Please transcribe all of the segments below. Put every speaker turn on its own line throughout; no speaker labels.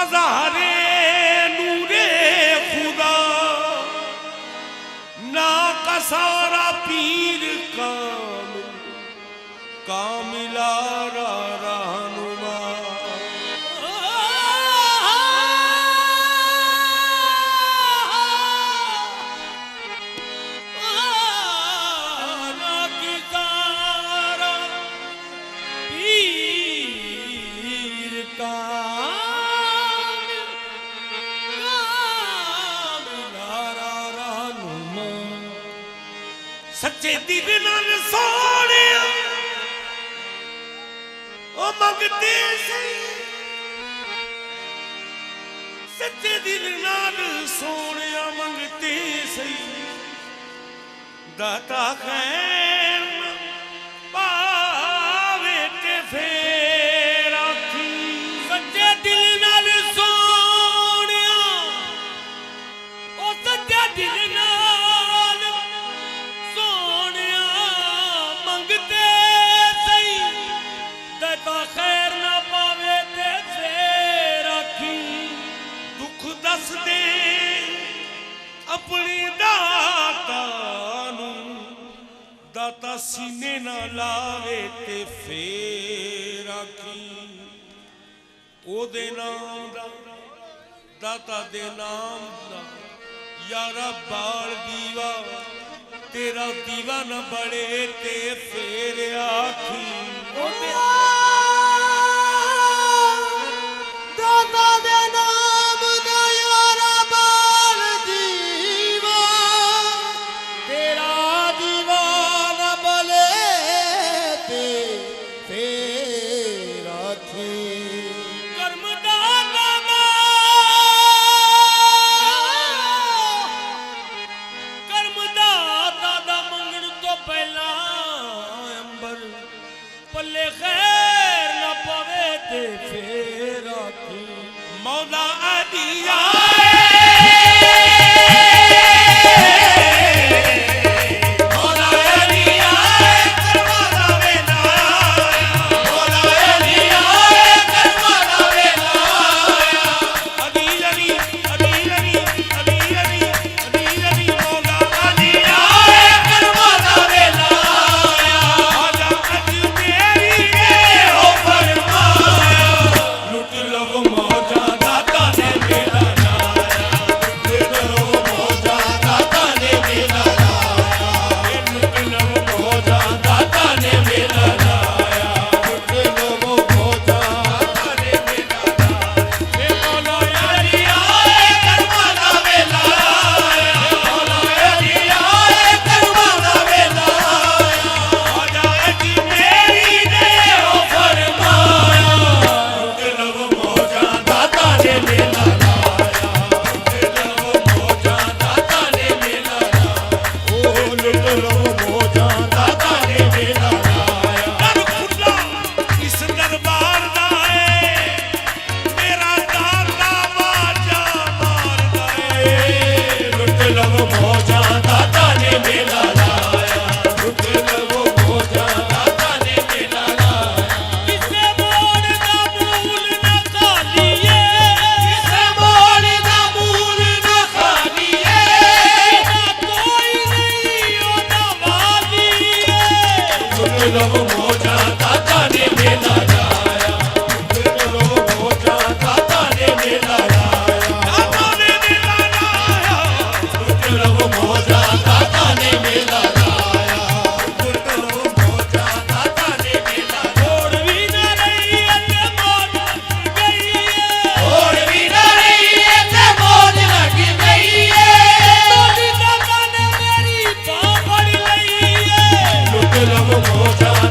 मज़ारे नूरे खुदा ना का सारा पीर कामिला रहनुमा ना की सारा पीर सच्चे दिल नाल सोने ओ मंगते सच्चे दिल नाल सोने मंगते सही दाता खैर पावे ते फेर आखी सच्चे दिल नाल सोने ओ सच्चे दिल नाल सोने मंगते सही दाता खैर ना पावे ते फेर आखी दुख दस दे अपनी दाता दाता सीने ना लावे ते फेर आखी ओदे नाम दा दाता दे नाम दा यारा बाल दीवा तेरा दीवा न बड़े ते फेर आखी
दाता दे नाम दा यारा बाल दीवा तेरा दीवा न बले ते फेर आखी
कर्म दाता दा मंगण तो पहला अंबर पल्ले खैर न पवे ते फेर आखी मौला अदिया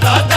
दाता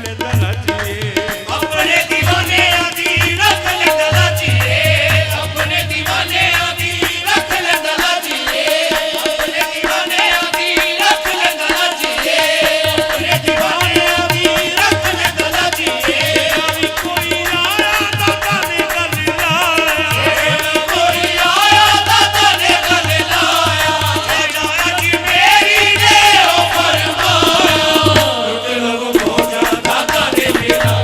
ले दराजिए
अपने दीवाने आदि रख ले दलाजिए अपने दीवाने आदि रख ले दलाजिए अपने दीवाने आदि रख ले दलाजिए अपने दीवाने आदि रख ले दलाजिए
अभी कोई आया दादा ने कर लाया
कोई आया दादा ने कर लाया दादा की मेरी ने हो फरमाया
लुट लो खोजा
दादा ने मिला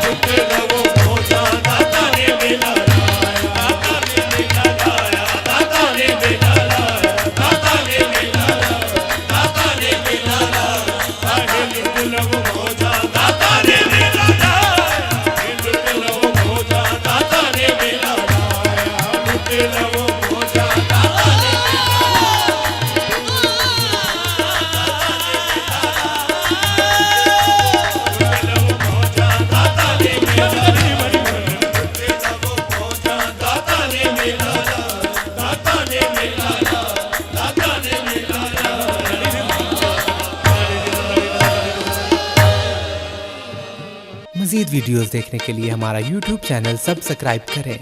लुट लो खोजा दादा ने मिला दादा ने मिला लाया
दादा ने मिला दादा ने मिला दादा ने मिला
आगे लुट लो खोजा दादा ने मिला लुट लो खोजा दादा ने मिला लुट लो खोजा दादा ने
मज़ीद वीडियोस देखने के लिए हमारा YouTube चैनल सब्सक्राइब करें।